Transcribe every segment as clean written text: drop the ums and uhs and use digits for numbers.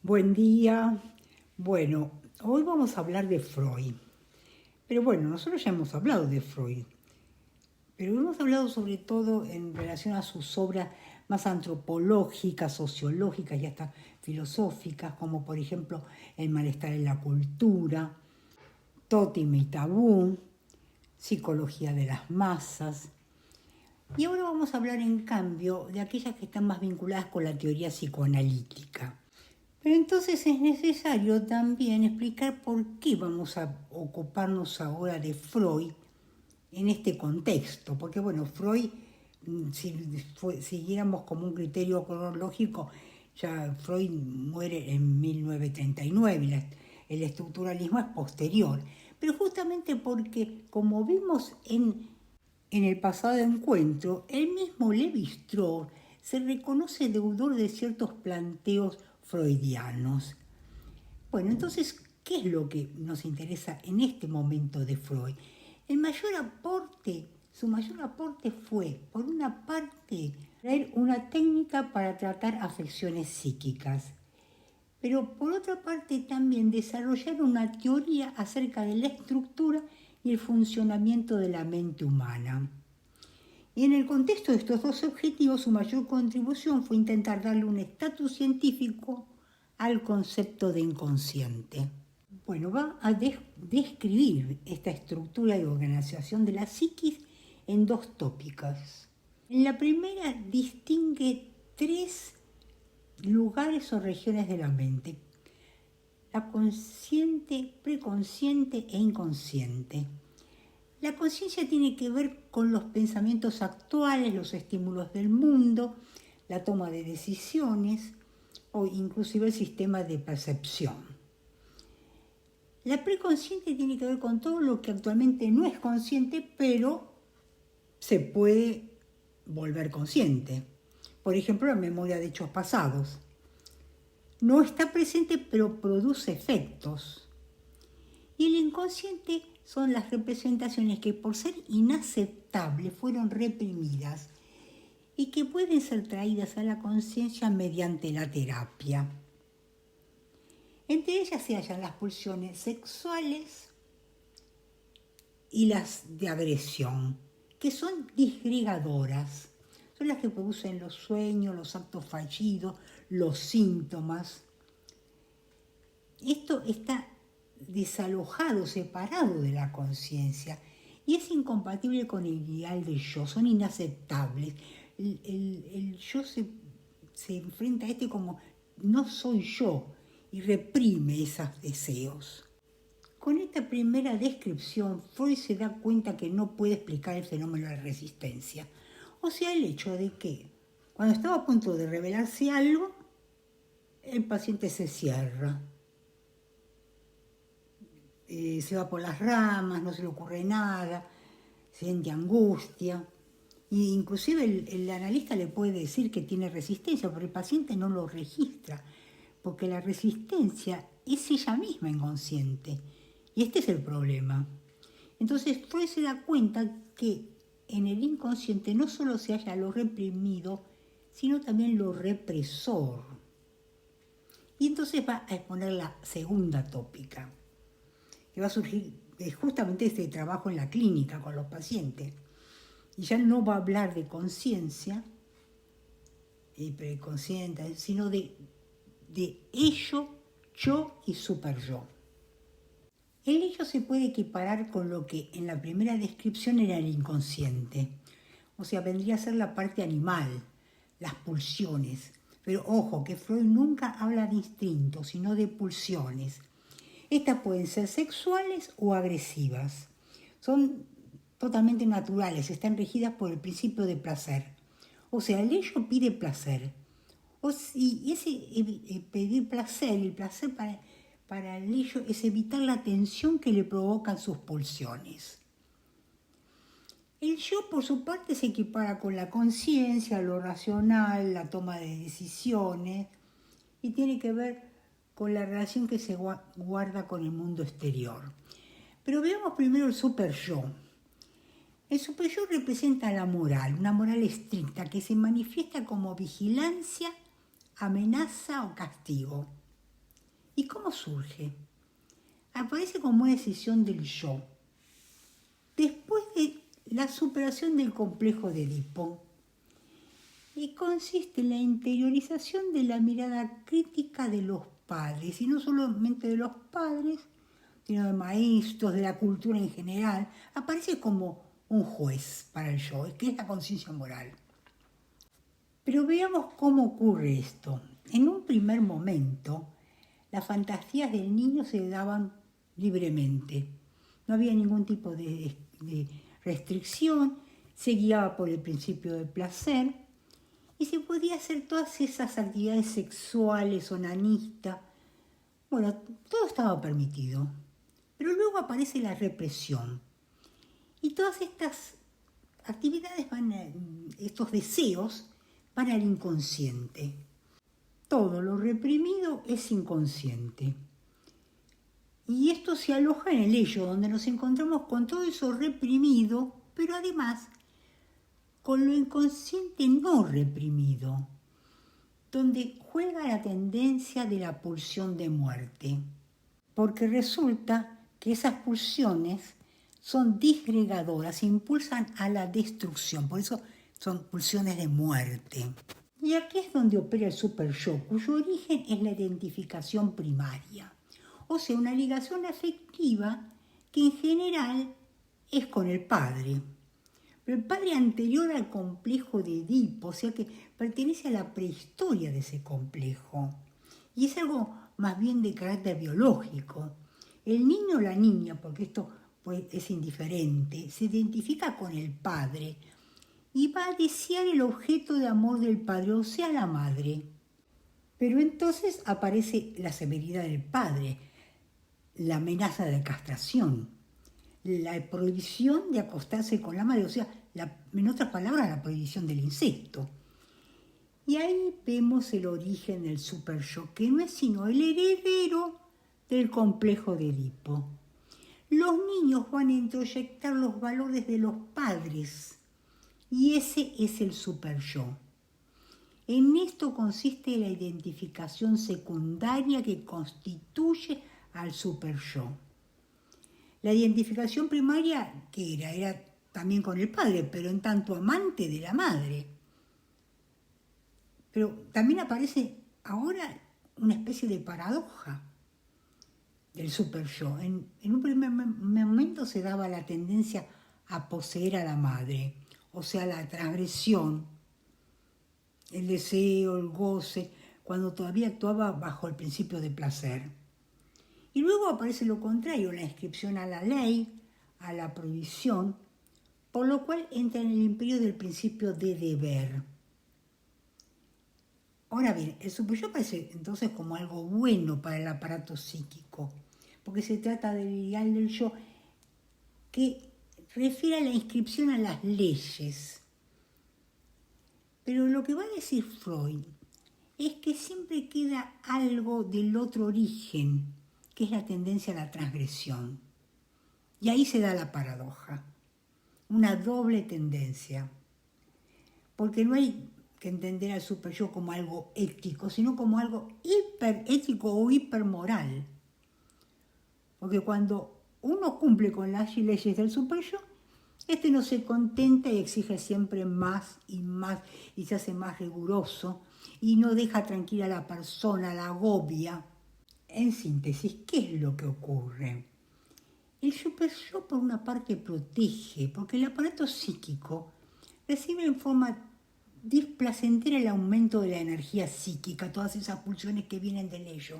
Buen día. Bueno, hoy vamos a hablar de Freud. Pero bueno, nosotros ya hemos hablado de Freud, pero hemos hablado sobre todo en relación a sus obras más antropológicas, sociológicas y hasta filosóficas, como por ejemplo El malestar en la cultura, Tótem y Tabú, Psicología de las masas. Y ahora vamos a hablar en cambio de aquellas que están más vinculadas con la teoría psicoanalítica. Pero entonces es necesario también explicar por qué vamos a ocuparnos ahora de Freud en este contexto. Porque bueno, Freud, si siguiéramos como un criterio cronológico, ya Freud muere en 1939, el estructuralismo es posterior. Pero justamente porque, como vimos en el pasado encuentro, el mismo Lévi-Strauss se reconoce deudor de ciertos planteos freudianos. Bueno, entonces, ¿qué es lo que nos interesa en este momento de Freud? Su mayor aporte fue, por una parte, traer una técnica para tratar afecciones psíquicas, pero por otra parte también desarrollar una teoría acerca de la estructura y el funcionamiento de la mente humana. Y en el contexto de estos dos objetivos, su mayor contribución fue intentar darle un estatus científico al concepto de inconsciente. Bueno, va a describir esta estructura y organización de la psiquis en dos tópicos. En la primera distingue tres lugares o regiones de la mente: la consciente, preconsciente e inconsciente. La conciencia tiene que ver con los pensamientos actuales, los estímulos del mundo, la toma de decisiones o inclusive el sistema de percepción. La preconsciente tiene que ver con todo lo que actualmente no es consciente, pero se puede volver consciente. Por ejemplo, la memoria de hechos pasados. No está presente, pero produce efectos. Y el inconsciente son las representaciones que, por ser inaceptables, fueron reprimidas y que pueden ser traídas a la conciencia mediante la terapia. Entre ellas se hallan las pulsiones sexuales y las de agresión, que son disgregadoras. Son las que producen los sueños, los actos fallidos, los síntomas. Esto está desalojado, separado de la conciencia, y es incompatible con el ideal del yo, son inaceptables. El yo se enfrenta a como no soy yo y reprime esos deseos. Con esta primera descripción, Freud se da cuenta que no puede explicar el fenómeno de la resistencia. O sea, el hecho de que cuando estaba a punto de revelarse algo, el paciente se cierra. Se va por las ramas, no se le ocurre nada, siente angustia. Y inclusive el analista le puede decir que tiene resistencia, pero el paciente no lo registra, porque la resistencia es ella misma inconsciente. Y este es el problema. Entonces Freud se da cuenta que en el inconsciente no solo se halla lo reprimido, sino también lo represor. Y entonces va a exponer la segunda tópica, que va a surgir justamente este trabajo en la clínica con los pacientes. Y ya no va a hablar de conciencia y preconsciente, sino de ello, yo y superyo. El ello se puede equiparar con lo que en la primera descripción era el inconsciente. O sea, vendría a ser la parte animal, las pulsiones. Pero ojo, que Freud nunca habla de instintos, sino de pulsiones. Estas pueden ser sexuales o agresivas. Son totalmente naturales, están regidas por el principio de placer. O sea, el ello pide placer. Y ese pedir placer, el placer para el ello es evitar la tensión que le provocan sus pulsiones. El yo, por su parte, se equipara con la conciencia, lo racional, la toma de decisiones, y tiene que ver con la relación que se guarda con el mundo exterior. Pero veamos primero el superyo. El superyo representa la moral, una moral estricta que se manifiesta como vigilancia, amenaza o castigo. ¿Y cómo surge? Aparece como una decisión del yo. Después de la superación del complejo de Edipo, y consiste en la interiorización de la mirada crítica de los padres, y no solamente de los padres, sino de maestros, de la cultura en general. Aparece como un juez para el yo, que es la conciencia moral. Pero veamos cómo ocurre esto. En un primer momento, las fantasías del niño se daban libremente. No había ningún tipo de restricción, se guiaba por el principio del placer y se podía hacer todas esas actividades sexuales, onanistas. Bueno, todo estaba permitido. Pero luego aparece la represión. Y todas estas actividades estos deseos van al inconsciente. Todo lo reprimido es inconsciente. Y esto se aloja en el ello, donde nos encontramos con todo eso reprimido, pero además con lo inconsciente no reprimido, donde juega la tendencia de la pulsión de muerte. Porque resulta que esas pulsiones son disgregadoras, impulsan a la destrucción, por eso son pulsiones de muerte. Y aquí es donde opera el superyo, cuyo origen es la identificación primaria, o sea, una ligación afectiva que en general es con el padre. Pero el padre anterior al complejo de Edipo, o sea que pertenece a la prehistoria de ese complejo. Y es algo más bien de carácter biológico. El niño o la niña, porque esto pues, es indiferente, se identifica con el padre y va a desear el objeto de amor del padre, o sea, la madre. Pero entonces aparece la severidad del padre, la amenaza de castración, la prohibición de acostarse con la madre, o sea, en otras palabras, la prohibición del incesto. Y ahí vemos el origen del superyo, que no es sino el heredero del complejo de Edipo. Los niños van a introyectar los valores de los padres, y ese es el superyo. En esto consiste la identificación secundaria que constituye al superyo. La identificación primaria, ¿qué era? Era también con el padre, pero en tanto amante de la madre. Pero también aparece ahora una especie de paradoja del superyo. En un primer momento se daba la tendencia a poseer a la madre, o sea, la transgresión, el deseo, el goce, cuando todavía actuaba bajo el principio de placer. Y luego aparece lo contrario, la inscripción a la ley, a la prohibición, por lo cual entra en el imperio del principio de deber. Ahora bien, el superyo aparece entonces como algo bueno para el aparato psíquico, porque se trata del ideal del yo que refiere a la inscripción a las leyes. Pero lo que va a decir Freud es que siempre queda algo del otro origen, que es la tendencia a la transgresión. Y ahí se da la paradoja, una doble tendencia, porque no hay que entender al superyo como algo ético, sino como algo hiperético o hipermoral. Porque cuando uno cumple con las leyes del superyo, este no se contenta y exige siempre más y se hace más riguroso y no deja tranquila a la persona, la agobia. En síntesis, ¿qué es lo que ocurre? El superyo por una parte protege, porque el aparato psíquico recibe en forma displacentera el aumento de la energía psíquica, todas esas pulsiones que vienen del ello.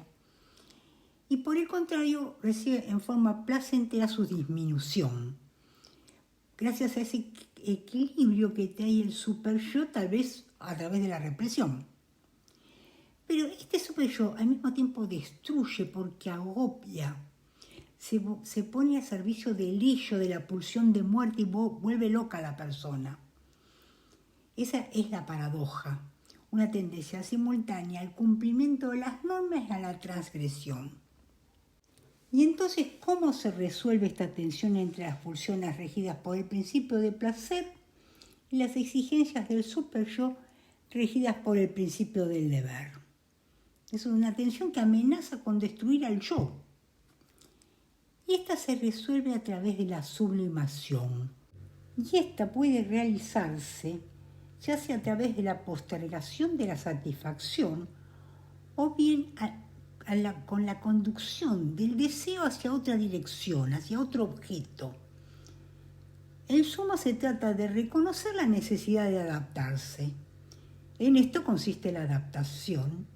Y por el contrario, recibe en forma placentera su disminución. Gracias a ese equilibrio que trae el superyo, tal vez a través de la represión. Pero este superyo al mismo tiempo destruye porque agobia. Se pone al servicio del ello, de la pulsión de muerte y vuelve loca a la persona. Esa es la paradoja, una tendencia simultánea al cumplimiento de las normas y a la transgresión. Y entonces, ¿cómo se resuelve esta tensión entre las pulsiones regidas por el principio de placer y las exigencias del superyo regidas por el principio del deber? Es una tensión que amenaza con destruir al yo. Y esta se resuelve a través de la sublimación. Y esta puede realizarse ya sea a través de la postergación de la satisfacción o bien con la conducción del deseo hacia otra dirección, hacia otro objeto. En suma, se trata de reconocer la necesidad de adaptarse. En esto consiste la adaptación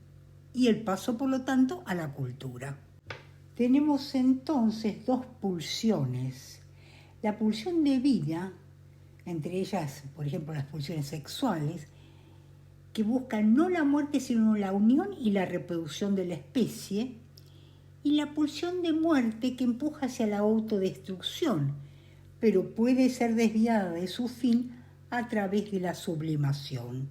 y el paso, por lo tanto, a la cultura. Tenemos entonces dos pulsiones. La pulsión de vida, entre ellas, por ejemplo, las pulsiones sexuales, que buscan no la muerte, sino la unión y la reproducción de la especie, y la pulsión de muerte que empuja hacia la autodestrucción, pero puede ser desviada de su fin a través de la sublimación,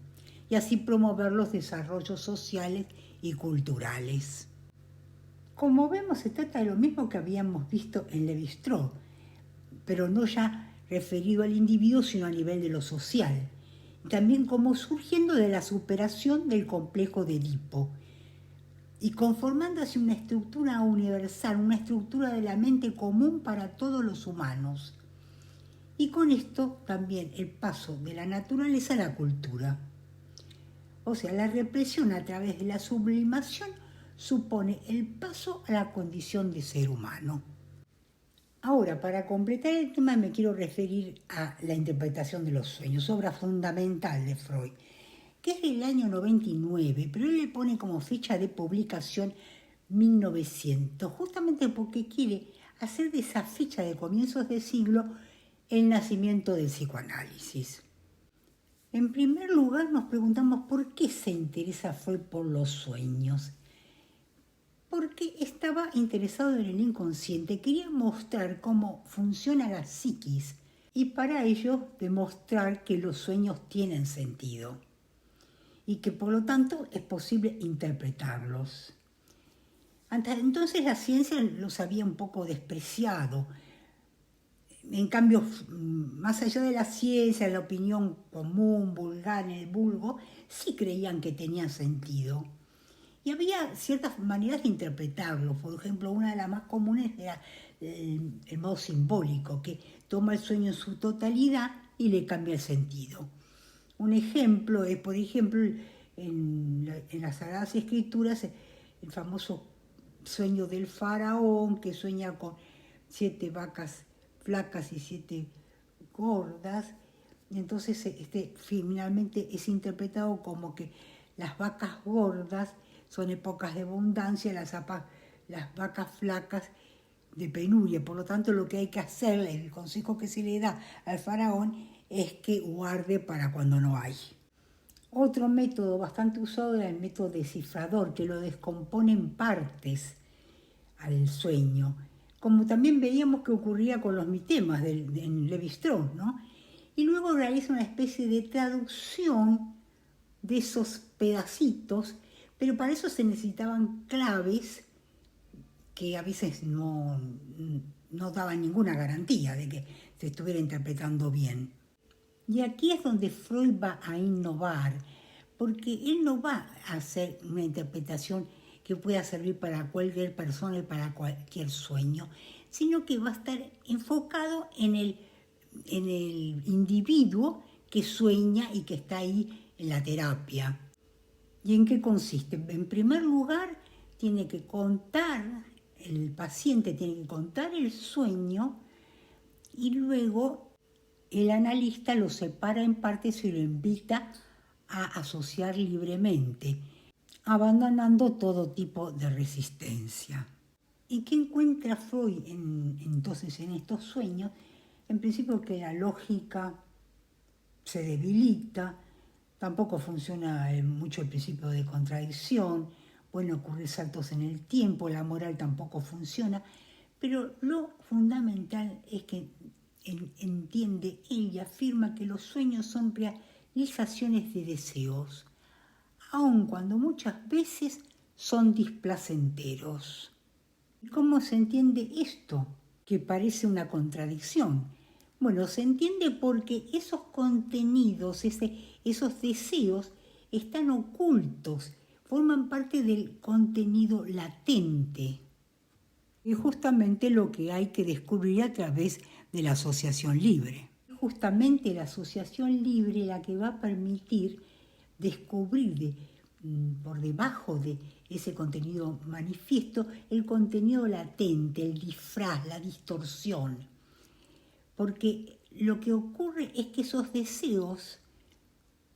y así promover los desarrollos sociales y culturales. Como vemos, se trata de lo mismo que habíamos visto en Lévi-Strauss, pero no ya referido al individuo, sino a nivel de lo social. También como surgiendo de la superación del complejo de Edipo y conformándose una estructura universal, una estructura de la mente común para todos los humanos. Y con esto también el paso de la naturaleza a la cultura. O sea, la represión a través de la sublimación supone el paso a la condición de ser humano. Ahora, para completar el tema, me quiero referir a la interpretación de los sueños, obra fundamental de Freud, que es del año 99, pero él le pone como fecha de publicación 1900, justamente porque quiere hacer de esa fecha de comienzos de siglo el nacimiento del psicoanálisis. En primer lugar, nos preguntamos por qué se interesa Freud por los sueños. Porque estaba interesado en el inconsciente, quería mostrar cómo funciona la psiquis y para ello demostrar que los sueños tienen sentido y que por lo tanto es posible interpretarlos. Hasta entonces la ciencia los había un poco despreciado. En cambio, más allá de la ciencia, la opinión común, vulgar, en el vulgo, sí creían que tenía sentido. Y había ciertas maneras de interpretarlo. Por ejemplo, una de las más comunes era el modo simbólico, que toma el sueño en su totalidad y le cambia el sentido. Un ejemplo es, por ejemplo, en las Sagradas Escrituras, el famoso sueño del faraón, que sueña con 7 vacas flacas y 7 gordas. Entonces, finalmente es interpretado como que las vacas gordas son épocas de abundancia, las vacas flacas de penuria. Por lo tanto, lo que hay que hacer, el consejo que se le da al faraón es que guarde para cuando no hay. Otro método bastante usado era el método descifrador, que lo descompone en partes al sueño, como también veíamos que ocurría con los mitemas en Lévi-Strauss, ¿no? Y luego realiza una especie de traducción de esos pedacitos, pero para eso se necesitaban claves que a veces no daban ninguna garantía de que se estuviera interpretando bien. Y aquí es donde Freud va a innovar, porque él no va a hacer una interpretación que pueda servir para cualquier persona y para cualquier sueño, sino que va a estar enfocado en el individuo que sueña y que está ahí en la terapia. ¿Y en qué consiste? En primer lugar, el paciente tiene que contar el sueño y luego el analista lo separa en partes y lo invita a asociar libremente, abandonando todo tipo de resistencia. ¿Y qué encuentra Freud entonces en estos sueños? En principio que la lógica se debilita, tampoco funciona mucho el principio de contradicción, pueden ocurrir saltos en el tiempo, la moral tampoco funciona, pero lo fundamental es que entiende él y afirma que los sueños son realizaciones de deseos, aun cuando muchas veces son displacenteros. ¿Y cómo se entiende esto, que parece una contradicción? Bueno, se entiende porque esos contenidos, esos deseos están ocultos, forman parte del contenido latente. Y justamente lo que hay que descubrir a través de la asociación libre. Justamente la asociación libre la que va a permitir descubrir por debajo de ese contenido manifiesto el contenido latente, el disfraz, la distorsión. Porque lo que ocurre es que esos deseos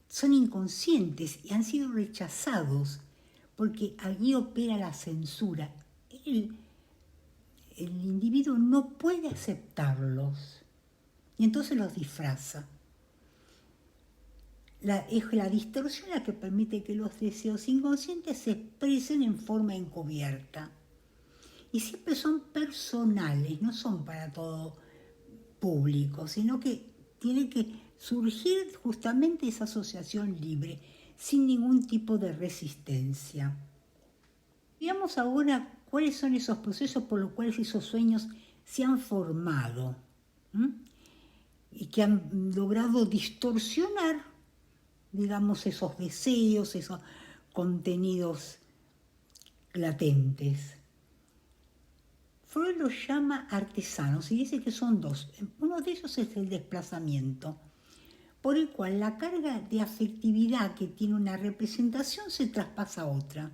son inconscientes y han sido rechazados porque allí opera la censura. El individuo no puede aceptarlos y entonces los disfraza. Es la distorsión la que permite que los deseos inconscientes se expresen en forma encubierta. Y siempre son personales, no son para todo público, sino que tiene que surgir justamente esa asociación libre, sin ningún tipo de resistencia. Veamos ahora cuáles son esos procesos por los cuales esos sueños se han formado y que han logrado distorsionar, digamos, esos deseos, esos contenidos latentes. Freud los llama artesanos y dice que son dos. Uno de ellos es el desplazamiento, por el cual la carga de afectividad que tiene una representación se traspasa a otra.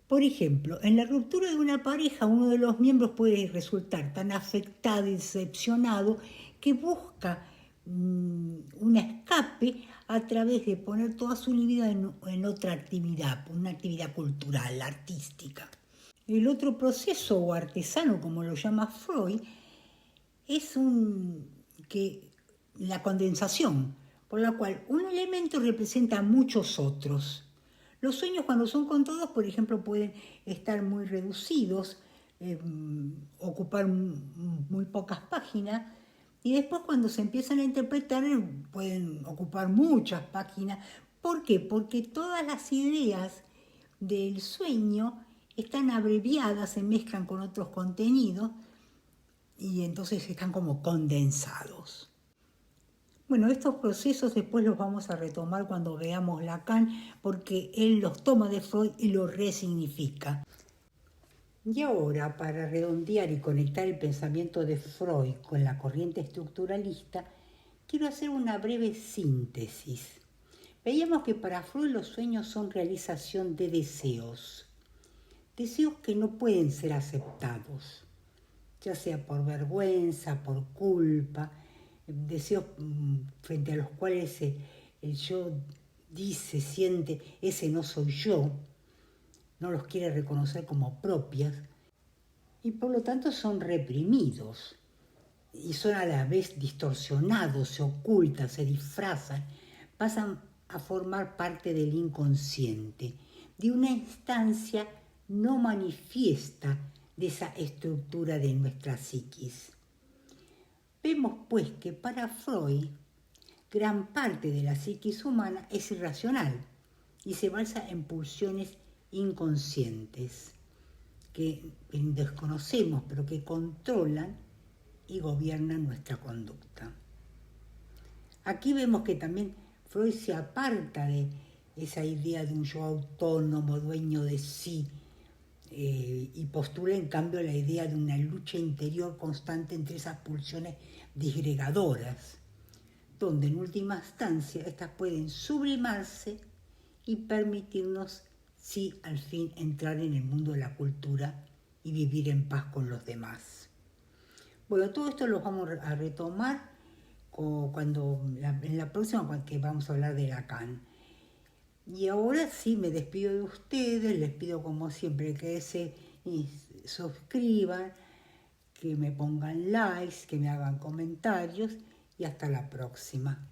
Por ejemplo, en la ruptura de una pareja, uno de los miembros puede resultar tan afectado y decepcionado que busca un escape a través de poner toda su vida en otra actividad, una actividad cultural, artística. El otro proceso, o artesano, como lo llama Freud, es la condensación, por la cual un elemento representa a muchos otros. Los sueños, cuando son contados, por ejemplo, pueden estar muy reducidos, ocupar muy pocas páginas, y después cuando se empiezan a interpretar pueden ocupar muchas páginas. ¿Por qué? Porque todas las ideas del sueño están abreviadas, se mezclan con otros contenidos y entonces están como condensados. Bueno, estos procesos después los vamos a retomar cuando veamos Lacan, porque él los toma de Freud y los resignifica. Y ahora, para redondear y conectar el pensamiento de Freud con la corriente estructuralista, quiero hacer una breve síntesis. Veíamos que para Freud los sueños son realización de deseos que no pueden ser aceptados, ya sea por vergüenza, por culpa, deseos frente a los cuales el yo dice, siente, ese no soy yo, no los quiere reconocer como propias y por lo tanto son reprimidos y son a la vez distorsionados, se ocultan, se disfrazan, pasan a formar parte del inconsciente, de una instancia no manifiesta de esa estructura de nuestra psiquis. Vemos pues que para Freud gran parte de la psiquis humana es irracional y se basa en pulsiones inconscientes que desconocemos pero que controlan y gobiernan nuestra conducta. Aquí vemos que también Freud se aparta de esa idea de un yo autónomo, dueño de sí, y postula en cambio la idea de una lucha interior constante entre esas pulsiones disgregadoras, donde en última instancia estas pueden sublimarse y permitirnos, sí, al fin entrar en el mundo de la cultura y vivir en paz con los demás. Bueno, todo esto lo vamos a retomar en la próxima, que vamos a hablar de Lacan. Y ahora sí me despido de ustedes, les pido como siempre que se suscriban, que me pongan likes, que me hagan comentarios y hasta la próxima.